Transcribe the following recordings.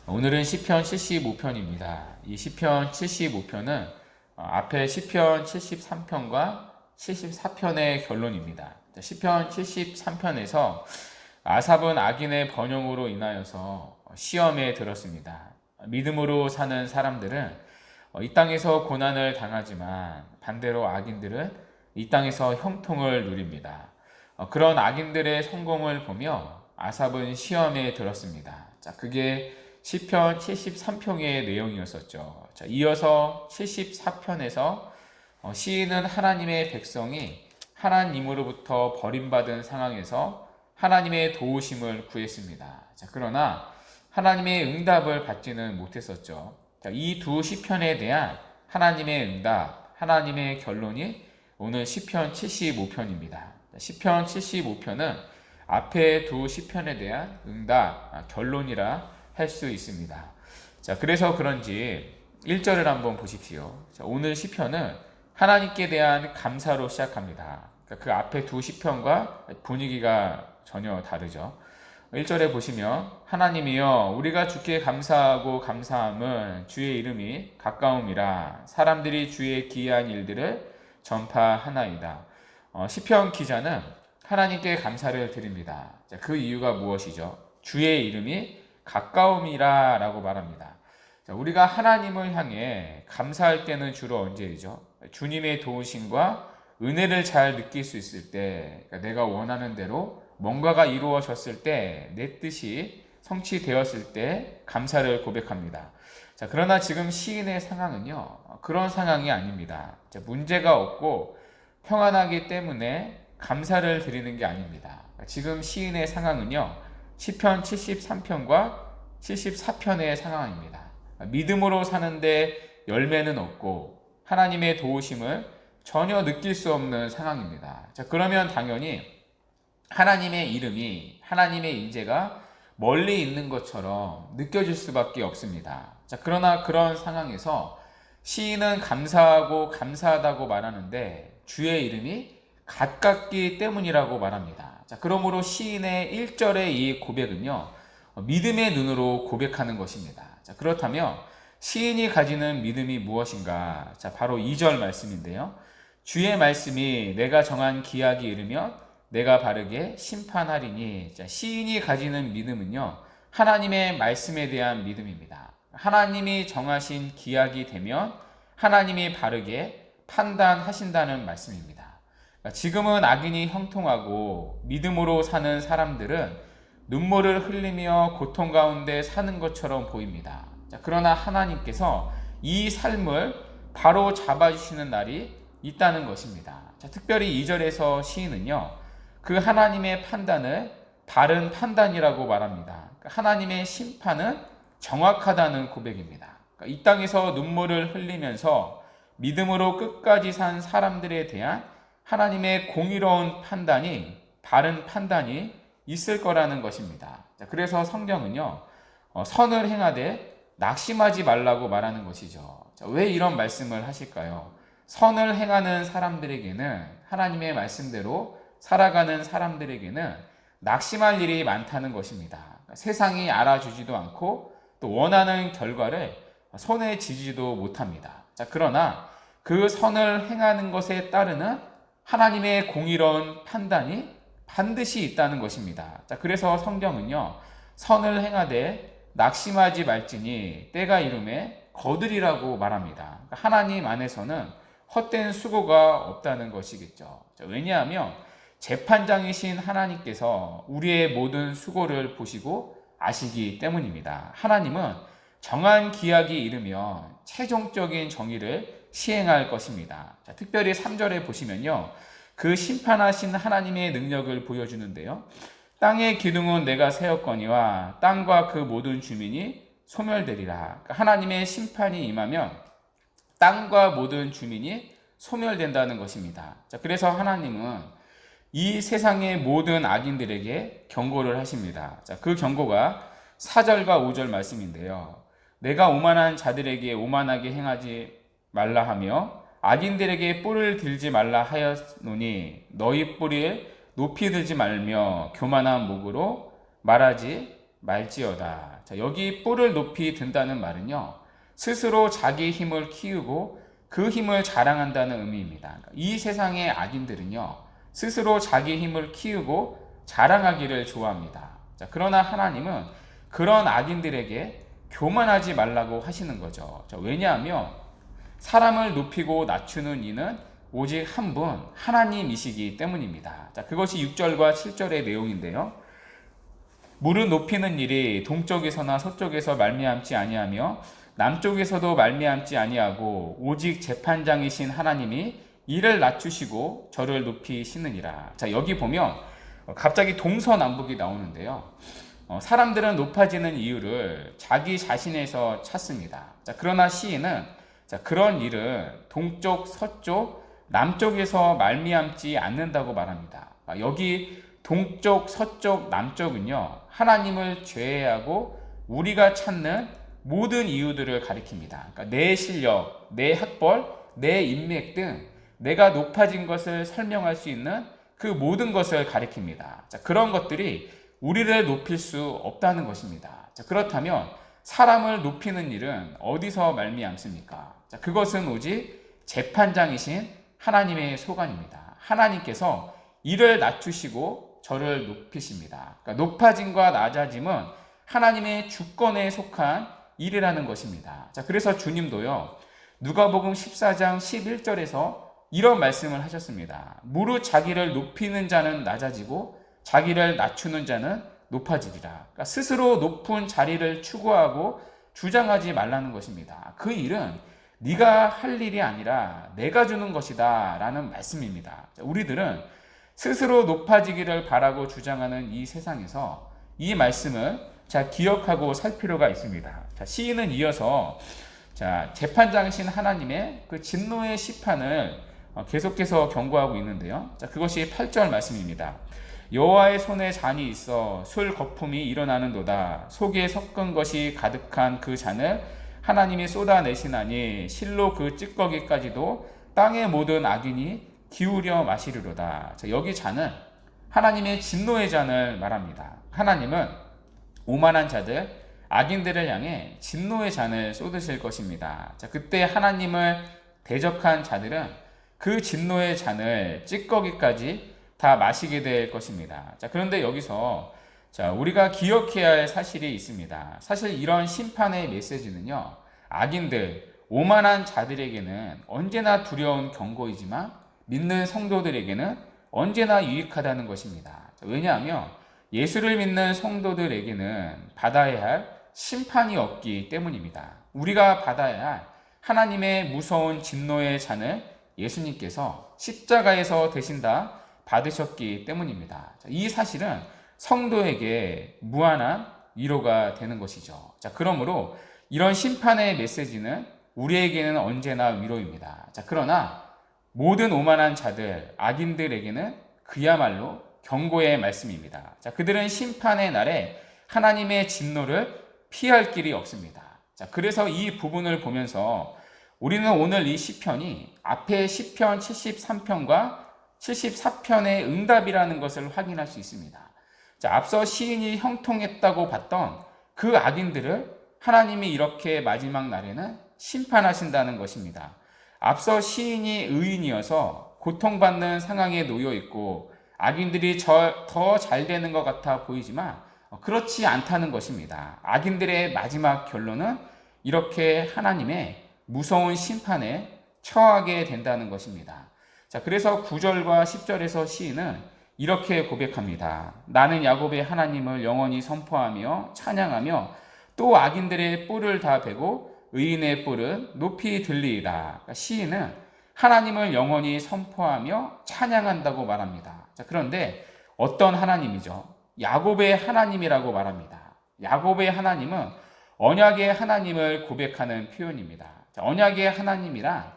오늘은 시편 75편입니다. 이 시편 75편은 앞에 시편 73편과 74편의 결론입니다. 시편 73편에서 아삽은 악인의 번영으로 인하여서 시험에 들었습니다. 믿음으로 사는 사람들은 이 땅에서 고난을 당하지만 반대로 악인들은 이 땅에서 형통을 누립니다. 그런 악인들의 성공을 보며 아삽은 시험에 들었습니다. 그게 시편 73편의 내용이었었죠. 이어서 74편에서 시인은 하나님의 백성이 하나님으로부터 버림받은 상황에서 하나님의 도우심을 구했습니다. 그러나 하나님의 응답을 받지는 못했었죠. 이 두 시편에 대한 하나님의 응답, 하나님의 결론이 오늘 시편 75편입니다. 시편 75편은 앞에 두 시편에 대한 응답, 결론이라 할 수 있습니다. 그래서 그런지 1절을 한번 보십시오. 오늘 시편은 하나님께 대한 감사로 시작합니다. 그 앞에 두 시편과 분위기가 전혀 다르죠. 1절에 보시면 하나님이여 우리가 주께 감사하고 감사함은 주의 이름이 가까움이라 사람들이 주의 기이한 일들을 전파하나이다. 시편 기자는 하나님께 감사를 드립니다. 그 이유가 무엇이죠? 주의 이름이 가까움이라 라고 말합니다. 우리가 하나님을 향해 감사할 때는 주로 언제이죠? 주님의 도우심과 은혜를 잘 느낄 수 있을 때, 내가 원하는 대로 뭔가가 이루어졌을 때, 내 뜻이 성취되었을 때 감사를 고백합니다. 그러나 지금 시인의 상황은요, 그런 상황이 아닙니다. 문제가 없고 평안하기 때문에 감사를 드리는 게 아닙니다. 지금 시인의 상황은요, 시편 73편과 74편의 상황입니다. 믿음으로 사는데 열매는 없고 하나님의 도우심을 전혀 느낄 수 없는 상황입니다. 그러면 당연히 하나님의 이름이, 하나님의 인재가 멀리 있는 것처럼 느껴질 수밖에 없습니다. 그러나 그런 상황에서 시인은 감사하고 감사하다고 말하는데 주의 이름이 가깝기 때문이라고 말합니다. 그러므로 시인의 1절의 이 고백은요, 믿음의 눈으로 고백하는 것입니다. 그렇다면 시인이 가지는 믿음이 무엇인가? 바로 2절 말씀인데요. 주의 말씀이 내가 정한 기약이 이르면 내가 바르게 심판하리니. 시인이 가지는 믿음은요, 하나님의 말씀에 대한 믿음입니다. 하나님이 정하신 기약이 되면 하나님이 바르게 판단하신다는 말씀입니다. 지금은 악인이 형통하고 믿음으로 사는 사람들은 눈물을 흘리며 고통 가운데 사는 것처럼 보입니다. 그러나 하나님께서 이 삶을 바로 잡아주시는 날이 있다는 것입니다. 특별히 2절에서 시인은요, 그 하나님의 판단을 바른 판단이라고 말합니다. 하나님의 심판은 정확하다는 고백입니다. 이 땅에서 눈물을 흘리면서 믿음으로 끝까지 산 사람들에 대한 하나님의 공의로운 판단이, 바른 판단이 있을 거라는 것입니다. 그래서 성경은요, 선을 행하되 낙심하지 말라고 말하는 것이죠. 왜 이런 말씀을 하실까요? 선을 행하는 사람들에게는, 하나님의 말씀대로 살아가는 사람들에게는 낙심할 일이 많다는 것입니다. 세상이 알아주지도 않고 또 원하는 결과를 손에 쥐지도 못합니다. 그러나 그 선을 행하는 것에 따르는 하나님의 공의로운 판단이 반드시 있다는 것입니다. 그래서 성경은요, 선을 행하되 낙심하지 말지니 때가 이름에 거두리라고 말합니다. 하나님 안에서는 헛된 수고가 없다는 것이겠죠. 왜냐하면 재판장이신 하나님께서 우리의 모든 수고를 보시고 아시기 때문입니다. 하나님은 정한 기약이 이르면 최종적인 정의를 시행할 것입니다. 특별히 3절에 보시면요, 그 심판하신 하나님의 능력을 보여주는데요. 땅의 기둥은 내가 세웠거니와 땅과 그 모든 주민이 소멸되리라. 하나님의 심판이 임하면 땅과 모든 주민이 소멸된다는 것입니다. 그래서 하나님은 이 세상의 모든 악인들에게 경고를 하십니다. 그 경고가 4절과 5절 말씀인데요. 내가 오만한 자들에게 오만하게 행하지 말라 하며 악인들에게 뿔을 들지 말라 하였노니 너희 뿔을 높이 들지 말며 교만한 목으로 말하지 말지어다. 자, 여기 뿔을 높이 든다는 말은요, 스스로 자기 힘을 키우고 그 힘을 자랑한다는 의미입니다. 이 세상의 악인들은요, 스스로 자기 힘을 키우고 자랑하기를 좋아합니다. 자, 그러나 하나님은 그런 악인들에게 교만하지 말라고 하시는 거죠. 자, 왜냐하면 사람을 높이고 낮추는 이는 오직 한 분, 하나님이시기 때문입니다. 자, 그것이 6절과 7절의 내용인데요. 무릇 높이는 일이 동쪽에서나 서쪽에서 말미암지 아니하며 남쪽에서도 말미암지 아니하고 오직 재판장이신 하나님이 이를 낮추시고 저를 높이시느니라. 자, 여기 보면 갑자기 동서남북이 나오는데요. 사람들은 높아지는 이유를 자기 자신에서 찾습니다. 자, 그러나 시인은 그런 일은 동쪽, 서쪽, 남쪽에서 말미암지 않는다고 말합니다. 여기 동쪽, 서쪽, 남쪽은요, 하나님을 제외하고 우리가 찾는 모든 이유들을 가리킵니다. 그러니까 내 실력, 내 학벌, 내 인맥 등 내가 높아진 것을 설명할 수 있는 그 모든 것을 가리킵니다. 자, 그런 것들이 우리를 높일 수 없다는 것입니다. 자, 그렇다면 사람을 높이는 일은 어디서 말미암습니까? 자, 그것은 오직 재판장이신 하나님의 소관입니다. 하나님께서 이를 낮추시고 저를 높이십니다. 그러니까 높아짐과 낮아짐은 하나님의 주권에 속한 일이라는 것입니다. 자, 그래서 주님도요, 누가복음 14장 11절에서 이런 말씀을 하셨습니다. 무릇 자기를 높이는 자는 낮아지고 자기를 낮추는 자는 높아지리라. 그러니까 스스로 높은 자리를 추구하고 주장하지 말라는 것입니다. 그 일은 네가 할 일이 아니라 내가 주는 것이다 라는 말씀입니다. 우리들은 스스로 높아지기를 바라고 주장하는 이 세상에서 이 말씀을 기억하고 살 필요가 있습니다. 시인은 이어서 재판장이신 하나님의 그 진노의 시판을 계속해서 경고하고 있는데요. 그것이 8절 말씀입니다. 여호와의 손에 잔이 있어 술 거품이 일어나는도다. 속에 섞은 것이 가득한 그 잔을 하나님이 쏟아내시나니 실로 그 찌꺼기까지도 땅의 모든 악인이 기울여 마시리로다. 여기 잔은 하나님의 진노의 잔을 말합니다. 하나님은 오만한 자들, 악인들을 향해 진노의 잔을 쏟으실 것입니다. 그때 하나님을 대적한 자들은 그 진노의 잔을 찌꺼기까지 다 마시게 될 것입니다. 그런데 여기서 우리가 기억해야 할 사실이 있습니다. 사실 이런 심판의 메시지는요, 악인들, 오만한 자들에게는 언제나 두려운 경고이지만 믿는 성도들에게는 언제나 유익하다는 것입니다. 왜냐하면 예수를 믿는 성도들에게는 받아야 할 심판이 없기 때문입니다. 우리가 받아야 할 하나님의 무서운 진노의 잔을 예수님께서 십자가에서 대신 다 받으셨기 때문입니다. 이 사실은 성도에게 무한한 위로가 되는 것이죠. 그러므로 이런 심판의 메시지는 우리에게는 언제나 위로입니다. 그러나 모든 오만한 자들, 악인들에게는 그야말로 경고의 말씀입니다. 그들은 심판의 날에 하나님의 진노를 피할 길이 없습니다. 그래서 이 부분을 보면서 우리는 오늘 이 시편이 앞에 시편 73편과 74편의 응답이라는 것을 확인할 수 있습니다. 앞서 시인이 형통했다고 봤던 그 악인들을 하나님이 이렇게 마지막 날에는 심판하신다는 것입니다. 앞서 시인이 의인이어서 고통받는 상황에 놓여 있고 악인들이 더 잘 되는 것 같아 보이지만 그렇지 않다는 것입니다. 악인들의 마지막 결론은 이렇게 하나님의 무서운 심판에 처하게 된다는 것입니다. 그래서 9절과 10절에서 시인은 이렇게 고백합니다. 나는 야곱의 하나님을 영원히 선포하며 찬양하며 또 악인들의 뿔을 다 베고 의인의 뿔은 높이 들리리라. 시인은 하나님을 영원히 선포하며 찬양한다고 말합니다. 그런데 어떤 하나님이죠? 야곱의 하나님이라고 말합니다. 야곱의 하나님은 언약의 하나님을 고백하는 표현입니다. 언약의 하나님이란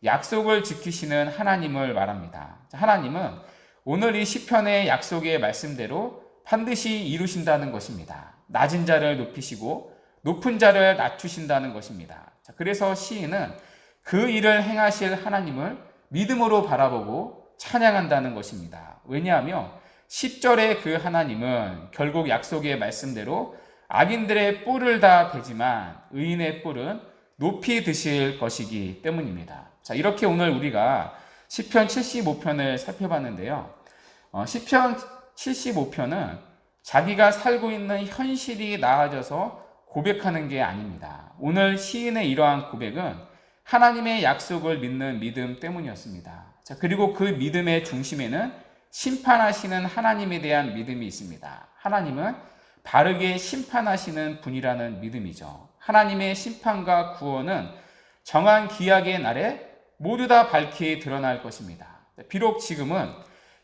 약속을 지키시는 하나님을 말합니다. 하나님은 오늘 이 시편의 약속의 말씀대로 반드시 이루신다는 것입니다. 낮은 자를 높이시고 높은 자를 낮추신다는 것입니다. 그래서 시인은 그 일을 행하실 하나님을 믿음으로 바라보고 찬양한다는 것입니다. 왜냐하면 10절의 그 하나님은 결국 약속의 말씀대로 악인들의 뿔을 다 베지만 의인의 뿔은 높이 드실 것이기 때문입니다. 자, 이렇게 오늘 우리가 시편 75편을 살펴봤는데요. 시편 75편은 자기가 살고 있는 현실이 나아져서 고백하는 게 아닙니다. 오늘 시인의 이러한 고백은 하나님의 약속을 믿는 믿음 때문이었습니다. 자, 그리고 그 믿음의 중심에는 심판하시는 하나님에 대한 믿음이 있습니다. 하나님은 바르게 심판하시는 분이라는 믿음이죠. 하나님의 심판과 구원은 정한 기약의 날에 모두 다 밝히 드러날 것입니다. 비록 지금은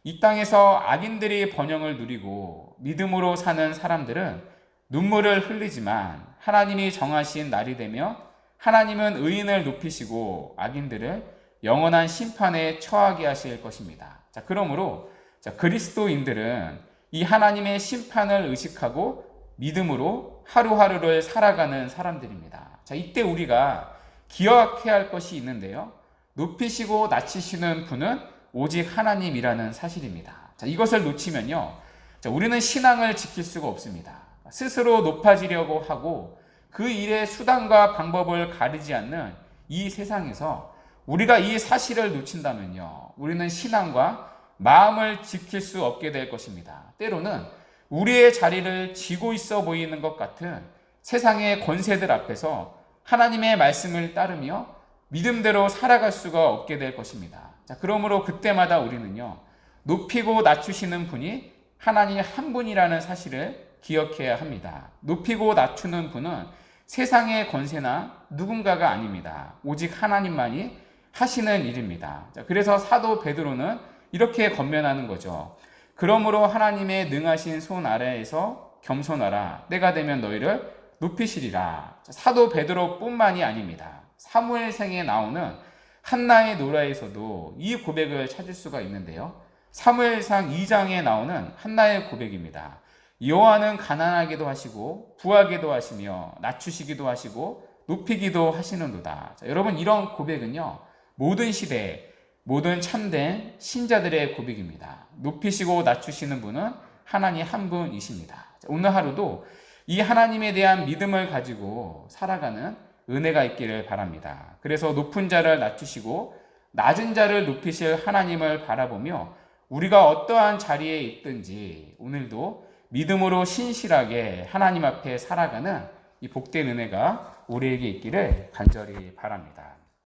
이 땅에서 악인들이 번영을 누리고 믿음으로 사는 사람들은 눈물을 흘리지만 하나님이 정하신 날이 되며 하나님은 의인을 높이시고 악인들을 영원한 심판에 처하게 하실 것입니다. 자, 그러므로 그리스도인들은 이 하나님의 심판을 의식하고 믿음으로 하루하루를 살아가는 사람들입니다. 자, 이때 우리가 기억해야 할 것이 있는데요. 높이시고 낮추시는 분은 오직 하나님이라는 사실입니다. 자, 이것을 놓치면요. 자, 우리는 신앙을 지킬 수가 없습니다. 스스로 높아지려고 하고 그 일의 수단과 방법을 가리지 않는 이 세상에서 우리가 이 사실을 놓친다면요. 우리는 신앙과 마음을 지킬 수 없게 될 것입니다. 때로는 우리의 자리를 쥐고 있어 보이는 것 같은 세상의 권세들 앞에서 하나님의 말씀을 따르며 믿음대로 살아갈 수가 없게 될 것입니다. 자, 그러므로 그때마다 우리는요, 높이고 낮추시는 분이 하나님 한 분이라는 사실을 기억해야 합니다. 높이고 낮추는 분은 세상의 권세나 누군가가 아닙니다. 오직 하나님만이 하시는 일입니다. 자, 그래서 사도 베드로는 이렇게 권면하는 거죠. 그러므로 하나님의 능하신 손 아래에서 겸손하라. 때가 되면 너희를 높이시리라. 사도 베드로뿐만이 아닙니다. 사무엘상에 나오는 한나의 노라에서도 이 고백을 찾을 수가 있는데요. 사무엘상 2장에 나오는 한나의 고백입니다. 여호와는 가난하게도 하시고 부하게도 하시며 낮추시기도 하시고 높이기도 하시는도다. 자, 여러분, 이런 고백은요, 모든 시대에 모든 참된 신자들의 고백입니다. 높이시고 낮추시는 분은 하나님 한 분이십니다. 오늘 하루도 이 하나님에 대한 믿음을 가지고 살아가는 은혜가 있기를 바랍니다. 그래서 높은 자를 낮추시고 낮은 자를 높이실 하나님을 바라보며 우리가 어떠한 자리에 있든지 오늘도 믿음으로 신실하게 하나님 앞에 살아가는 이 복된 은혜가 우리에게 있기를 간절히 바랍니다.